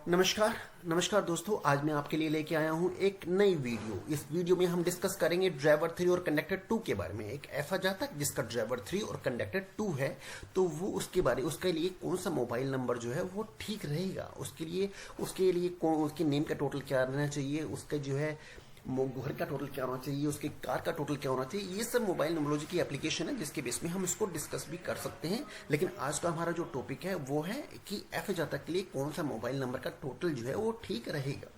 नमस्कार नमस्कार दोस्तों, आज मैं आपके लिए लेके आया हूं एक नई वीडियो। इस वीडियो में हम डिस्कस करेंगे ड्राइवर 3 और कंडक्टर 2 के बारे में। एक ऐसा जातक जिसका ड्राइवर 3 और कंडक्टर 2 है, तो वो उसके लिए कौन सा मोबाइल नंबर जो है वो ठीक रहेगा, उसके नेम का टोटल क्या रहना चाहिए, उसका जो है घर का टोटल क्या होना चाहिए, उसके कार का टोटल क्या होना चाहिए। ये सब मोबाइल नंबरोलॉजी की एप्लीकेशन है जिसके बेस में हम इसको डिस्कस भी कर सकते हैं। लेकिन आज का हमारा जो टॉपिक है वो है कि एफ जातक के लिए कौन सा मोबाइल नंबर का टोटल जो है वो ठीक रहेगा।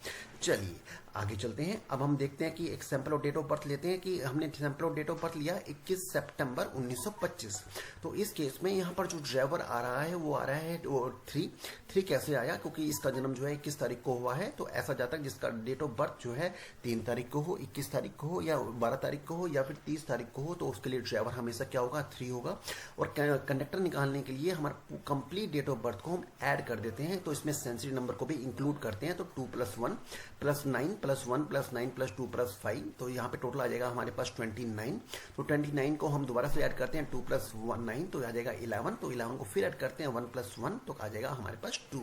चलिए आगे चलते हैं। अब हम देखते हैं कि एक sample of date of birth लेते हैं कि हमने sample of date of birth लिया 21 सितंबर 1925। तो इस केस में यहाँ पर जो ड्राइवर आ रहा है वो आ रहा है 3 कैसे आया, क्योंकि इसका जन्म जो है 21 तारीख को हुआ है। तो ऐसा जातक जिसका डेट ऑफ बर्थ जो है 3 तारीख को हो, 21 तारीख को हो, या 12 तारीख को हो, या फिर 30 तारीख को हो, तो उसके लिए ड्राइवर हमेशा क्या होगा, 3 होगा। और कंडक्टर निकालने के लिए हमारा कंप्लीट डेट ऑफ बर्थ को हम ऐड कर देते हैं, तो इसमें सेंचुरी नंबर को भी इंक्लूड करते हैं। तो 2 + 1 + 9 + 1 + 9 + 2 + 5, तो यहाँ पे टोटल आ जाएगा हमारे पास 29। तो 29 को हम दोबारा से ऐड करते हैं, 2 + 1 9, तो आ जाएगा 11। तो 11 को फिर ऐड करते हैं 1 + 1, तो आ जाएगा हमारे पास 2।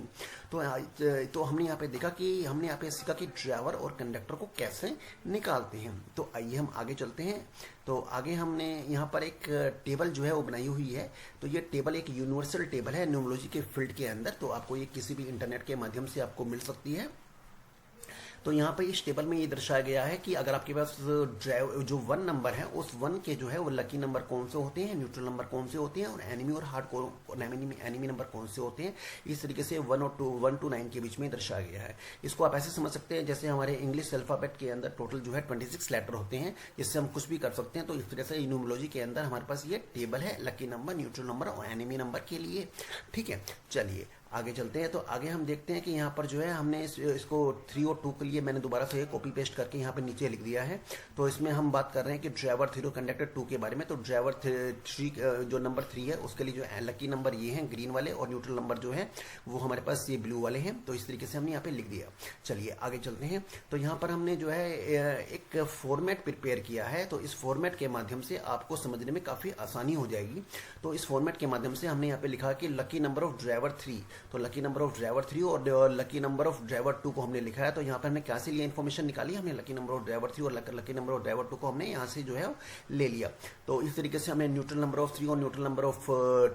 तो हमने यहाँ पे देखा कि हमने यहाँ पे सीखा कि ड्राइवर और कंडक्टर को कैसे निकालते हैं। तो आइए हम आगे चलते हैं। तो आगे हमने यहाँ पर एक टेबल जो है वो बनाई हुई है। तो ये टेबल एक यूनिवर्सल टेबल है न्यूमरोलॉजी के फील्ड के अंदर। तो आपको ये किसी भी इंटरनेट के माध्यम से आपको मिल सकती है। तो यहाँ पे इस टेबल में ये दर्शाया गया है कि अगर आपके पास जो 1 नंबर है, उस 1 के जो है वो लकी नंबर कौन से होते हैं, न्यूट्रल नंबर कौन से होते हैं, और एनिमी और हार्ड एनिमी नंबर कौन से होते हैं। इस तरीके से 1 to 9 के बीच में दर्शाया गया है। इसको आप ऐसे समझ सकते हैं जैसे हमारे इंग्लिश अल्फाबेट के अंदर टोटल जो है 26 लेटर होते हैं, जिससे हम कुछ भी कर सकते हैं। तो इस तरह से न्यूमरोलॉजी के अंदर हमारे पास ये टेबल है लकी नंबर, न्यूट्रल नंबर और एनिमी नंबर के लिए। ठीक है, चलिए आगे चलते हैं। तो आगे हम देखते हैं कि यहाँ पर जो है हमने इसको 3 और 2 के लिए मैंने दोबारा से कॉपी पेस्ट करके यहाँ पे नीचे लिख दिया है। तो इसमें हम बात कर रहे हैं कि ड्राइवर 3 और कंडक्टर 2 के बारे में। तो ड्राइवर 3 जो नंबर 3 है उसके लिए जो है लकी नंबर ये हैं ग्रीन वाले, और न्यूट्रल नंबर जो है वो हमारे पास ये ब्लू वाले हैं। तो इस तरीके से हमने यहाँ पे लिख दिया। चलिए आगे चलते हैं। तो यहाँ पर हमने जो है एक फॉर्मेट प्रिपेयर किया है। तो इस फॉर्मेट के माध्यम से आपको समझने में काफ़ी आसानी हो जाएगी। तो इस फॉर्मेट के माध्यम से हमने यहाँ पे लिखा कि लकी नंबर ऑफ ड्राइवर 3, तो लकी नंबर ऑफ ड्राइवर 3 और लकी नंबर ऑफ ड्राइवर 2 को हमने लिखा है। तो यहाँ पर हमने क्या से लिया इन्फॉर्मेशन निकाली, हमने लकी नंबर ऑफ ड्राइवर 3 और लकी नंबर ऑफ ड्राइवर 2 को हमने यहाँ से जो है ले लिया। तो इस तरीके से हमने न्यूट्रल नंबर ऑफ 3 और न्यूट्रल नंबर ऑफ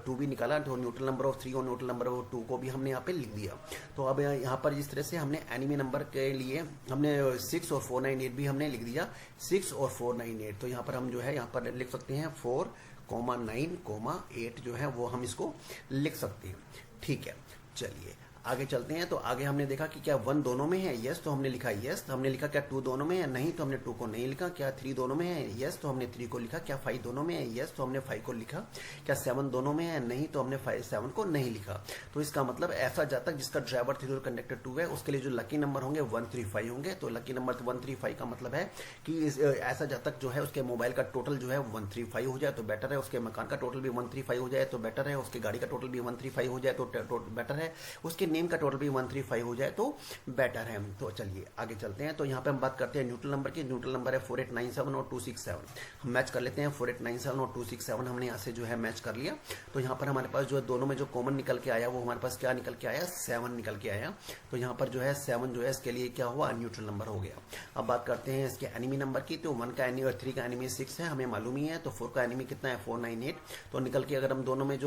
2 भी निकाला। तो न्यूट्रल नंबर ऑफ 3 और न्यूट्रल नंबर ऑफ 2 को भी हमने यहाँ पे लिख दिया। तो अब यहाँ पर इस तरह से हमने एनिमी नंबर के लिए हमने 6 और 498 भी हमने लिख दिया, 6 और 498। तो यहाँ पर हम जो है यहाँ पर लिख सकते हैं 4,9,8 जो है वो हम इसको लिख सकते हैं। ठीक है, चलिए आगे चलते हैं। तो आगे हमने देखा कि क्या 1 दोनों में है, यस, तो हमने लिखा यस। तो हमने लिखा क्या 2 दोनों में है, नहीं, तो हमने 2 को नहीं लिखा। क्या 3 दोनों में है, यस, तो हमने 3 को लिखा। क्या 5 दोनों में है, यस, तो हमने 5 को लिखा। क्या 7 दोनों में है, नहीं, तो हमने 7 को नहीं लिखा। तो इसका मतलब ऐसा जातक जिसका ड्राइवर 3 और कंडक्टर 2 है उसके लिए जो लकी नंबर होंगे 135 होंगे। तो लकी नंबर 135 का मतलब है कि ऐसा जातक जो है उसके मोबाइल का टोटल जो है 135 हो जाए तो बेटर है, उसके मकान का टोटल भी 135 हो जाए तो बेटर है, उसकी गाड़ी का टोटल भी 135 हो जाए तो बेटर है, उसके नेम का टोटल भी 135 हो जाए तो बेटर है। तो चलिए आगे चलते हैं। तो यहाँ पे हम बात करते हैं न्यूट्रल नंबर की। न्यूट्रल नंबर है 4897 और 267। हम मैच कर लेते हैं 4897 और 267 हमने यहाँ से जो है मैच कर लिया। तो यहाँ पर हमारे पास जो है दोनों में जो कॉमन निकल के आया वो हमारे पास क्या निकल के आया, 7 निकल के आया। तो यहाँ पर जो है 7 जो है इसके लिए क्या हुआ, न्यूट्रल नंबर हो गया। अब बात करते हैं इसके एनिमी नंबर की। तो 1 का एनिमी और 3 का एनिमी 6 है, हमें मालूम ही है। तो 4 का एनिमी कितना है, 498। तो निकल के अगर हम दोनों में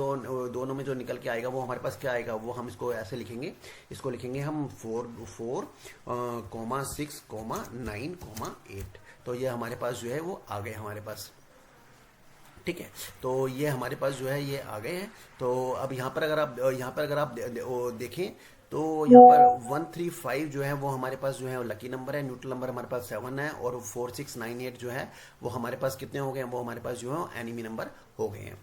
जो निकल के आएगा वो हमारे पास क्या आएगा, वो हम इसको ऐसे लिखेंगे, इसको लिखेंगे हम 4,6,9,8। तो ये हमारे पास जो है वो आ गए हमारे पास। ठीक है, तो ये हमारे पास जो है ये आ गए हैं। तो अब यहाँ पर अगर आप देखें तो यहाँ पर 135 जो है वो हमारे पास जो है लकी नंबर है, न्यूट्रल नंबर हमारे पास 7 है, और 4698 जो है वो हमारे पास कितने हो गए, वो हमारे पास जो है एनिमी नंबर हो गए हैं।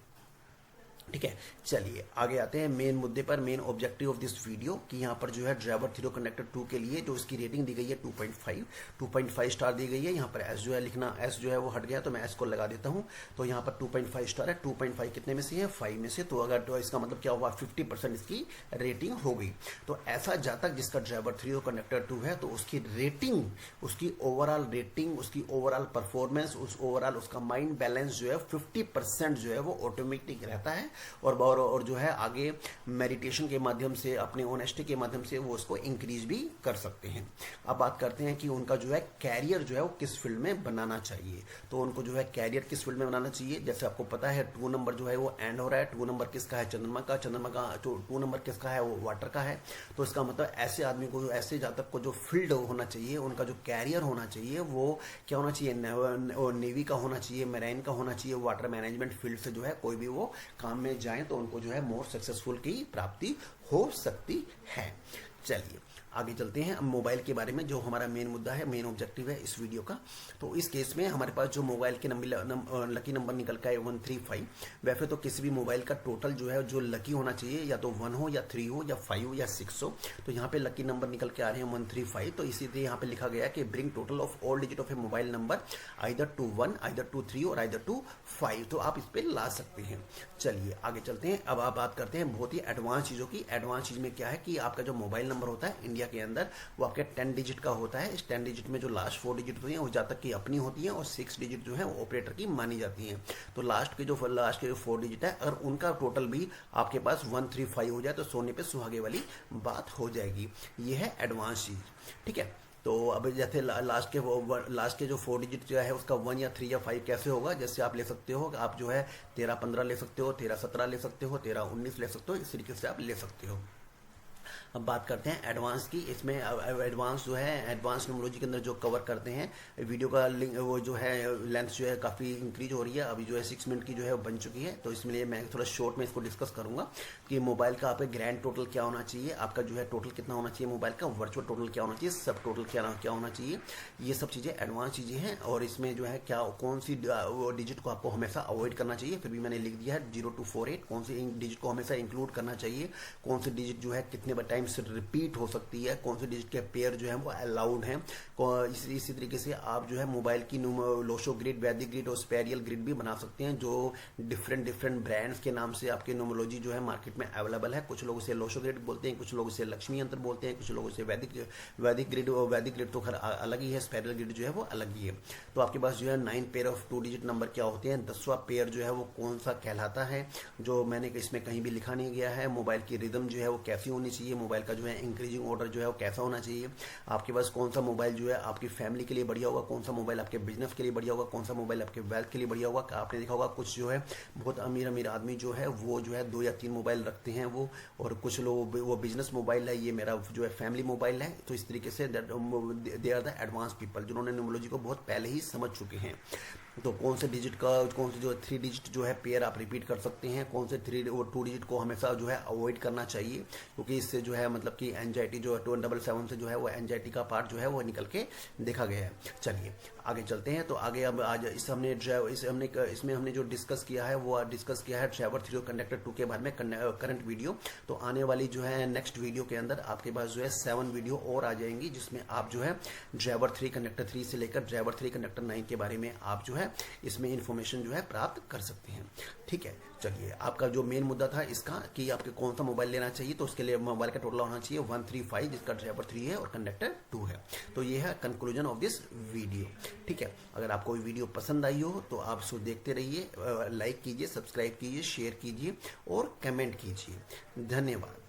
ठीक है, चलिए आगे आते हैं मेन मुद्दे पर, main objective of this video कि यहाँ पर जो है ड्राइवर 3 और कंडक्टर 2 के लिए जो इसकी रेटिंग दी गई है 2.5 स्टार दी गई है। यहाँ पर एस जो है लिखना, एस जो है वो हट गया तो मैं एस को लगा देता हूँ। तो यहाँ पर 2.5 स्टार है। 2.5 कितने में से है, 5 में से। तो अगर तो इसका मतलब क्या हुआ, 50% इसकी रेटिंग हो गई। तो ऐसा जातक जिसका ड्राइवर 3 और कंडक्टर 2 है तो उसकी रेटिंग, उसकी ओवरऑल रेटिंग, उसकी ओवरऑल परफॉर्मेंस, उसका माइंड बैलेंस जो है 50% जो है वो ऑटोमेटिक रहता है। और जो है आगे मेडिटेशन के माध्यम से, अपने ऑनेस्टी के माध्यम से वो उसको इंक्रीज भी कर सकते हैं। अब बात करते हैं कि उनका जो है कैरियर जो है वो किस फील्ड में बनाना चाहिए। तो उनको जो है कैरियर किस फील्ड में बनाना चाहिए, जैसे आपको पता है 2 नंबर जो है वो एंड हो रहा है, 2 नंबर किसका है, चंद्रमा का 2 नंबर किसका है, वो वाटर का है। तो इसका मतलब ऐसे आदमी को, ऐसे जातक को जो फील्ड होना चाहिए, उनका जो कैरियर होना चाहिए वो क्या होना चाहिए, नेवी का होना चाहिए, मैराइन का होना चाहिए, वाटर मैनेजमेंट फील्ड से जो है कोई भी वो काम में जाए तो उनको जो है मोर सक्सेसफुल की प्राप्ति हो सकती है। चलिए आगे चलते हैं। अब मोबाइल के बारे में, जो हमारा मेन मुद्दा है, मेन ऑब्जेक्टिव है इस वीडियो का। तो इस केस में हमारे पास जो मोबाइल के लकी नंबर निकल का है 135। वैसे तो किसी भी मोबाइल का टोटल जो है जो लकी होना चाहिए, या तो 1 हो या 3 हो या 5 हो या 6 हो। तो यहाँ पे लकी नंबर निकल के आ रहे हैं 135। तो इसीलिए यहाँ पे लिखा गया कि bring total of all digit of a mobile number either to 1, either to 3 और आइदर टू 5। तो आप इस पे ला सकते हैं। चलिए आगे चलते हैं। अब आप बात करते हैं बहुत ही एडवांस चीजों की। एडवांस चीज में क्या है कि आपका जो मोबाइल नंबर होता है इंडिया के अंदर, वो आपके 10 डिजिट का होता है। इस 10 डिजिट में जो लास्ट 4 डिजिट होती हैं वो जातक की अपनी होती हैं, और 6 डिजिट जो है वो ऑपरेटर की मानी जाती हैं। तो लास्ट के जो 4 डिजिट है, अगर उनका टोटल भी आपके पास 135 हो जाए तो सोने पे सुहागे वाली बात हो जाएगी। ये है एडवांस चीज, ठीक है। तो अब जैसे लास्ट के जो 4 डिजिट जो है उसका 1 या 3 या 5 कैसे होगा, जैसे आप ले सकते हो, आप जो है 13-15 ले सकते हो, 13-17 ले सकते हो, 13-19 ले सकते हो, इस तरीके से आप ले सकते हो। अब बात करते हैं एडवांस की। इसमें एडवांस जो है, एडवांस न्यूमरोलॉजी के अंदर जो कवर करते हैं, वीडियो का लिंक वो जो है लेंथ जो है काफ़ी इंक्रीज हो रही है। अभी जो है 6 मिनट की जो है बन चुकी है। तो इसलिए मैं थोड़ा शॉर्ट में इसको डिस्कस करूंगा कि मोबाइल का आपका ग्रैंड टोटल क्या होना चाहिए, आपका जो है टोटल कितना होना चाहिए मोबाइल का, वर्चुअल टोटल क्या होना चाहिए, सब टोटल क्या होना चाहिए। ये सब चीज़ें एडवांस चीज़ें हैं। और इसमें जो है क्या, कौन सी डिजिट को आपको हमेशा अवॉइड करना चाहिए, फिर भी मैंने लिख दिया है 0 to 48। कौन सी डिजिट को हमेशा इंक्लूड करना चाहिए, कौन सी डिजिट जो है कितने टाइम से रिपीट हो सकती है, कौन से डिजिट के पेयर जो है वो अलाउड हैं। इसी तरीके से आप जो है मोबाइल की लोशो ग्रिड, वैदिक ग्रिड और स्पेरियल ग्रिड भी बना सकते हैं, जो डिफरेंट ब्रांड्स के नाम से आपके न्यूमरोलॉजी जो है मार्केट में अवेलेबल है। कुछ लोग उसे लोशो ग्रिड बोलते हैं, कुछ लोग उसे लक्ष्मी यंत्र बोलते हैं, कुछ लोग उसे वैदिक ग्रिड तो खैर अलग ही है, स्पेरियल ग्रिड जो है वो अलग ही है। तो आपके पास जो है 9 पेयर ऑफ 2 डिजिट नंबर क्या होते हैं, 10वां पेयर जो है वो कौन सा कहलाता है, जो मैंने इसमें कहीं भी लिखा नहीं गया है। मोबाइल की रिदम जो है वो कैसी होनी चाहिए, मोबाइल का जो है इंक्रीजिंग ऑर्डर जो है वो कैसा होना चाहिए, आपके पास कौन सा मोबाइल जो है आपकी फैमिली के लिए बढ़िया होगा, कौन सा मोबाइल आपके बिजनेस के लिए बढ़िया होगा, कौन सा मोबाइल आपके वेल्थ के लिए बढ़िया होगा। आपने देखा होगा कुछ जो है बहुत अमीर आदमी जो है वो जो है 2 या 3 मोबाइल रखते हैं वो, और कुछ लोग वो बिजनेस मोबाइल है, ये मेरा जो है फैमिली मोबाइल है। तो इस तरीके से they are the advance people जिन्होंने न्यूमरोलॉजी को बहुत पहले ही समझ चुके हैं। तो कौन से डिजिट का, कौन से जो 3 डिजिट जो है पेयर आप रिपीट कर सकते हैं, कौन से 3 और 2 डिजिट को हमेशा जो है अवॉइड करना चाहिए, क्योंकि इससे जो है मतलब कि एंजाइटी जो है 277 से जो है वो एंजाइटी का पार्ट जो है वो निकल के देखा गया है। चलिए आगे चलते हैं। तो आगे अब आज इसमें हमने जो डिस्कस किया है वो डिस्कस किया है ड्राइवर 3 और कंडक्टर 2 के बारे में करंट वीडियो। तो आने वाली जो है नेक्स्ट वीडियो के अंदर आपके पास जो है 7 वीडियो और आ जाएंगी, जिसमें आप जो है ड्राइवर 3 कंडक्टर 3 से लेकर ड्राइवर 3 कंडक्टर 9 के बारे में आप जो है इसमें इंफॉर्मेशन जो है प्राप्त कर सकते हैं। ठीक है, चलिए आपका जो मेन मुद्दा था इसका कि आपके कौन सा मोबाइल लेना चाहिए, तो उसके लिए मोबाइल का टोटल होना चाहिए 135, जिसका ड्राइवर 3 है और कंडक्टर 2 है। तो ये है कंक्लूजन ऑफ दिस वीडियो। ठीक है, अगर आपको ये वीडियो पसंद आई हो तो आप उसको देखते रहिए, लाइक कीजिए, सब्सक्राइब कीजिए, शेयर कीजिए और कमेंट कीजिए। धन्यवाद।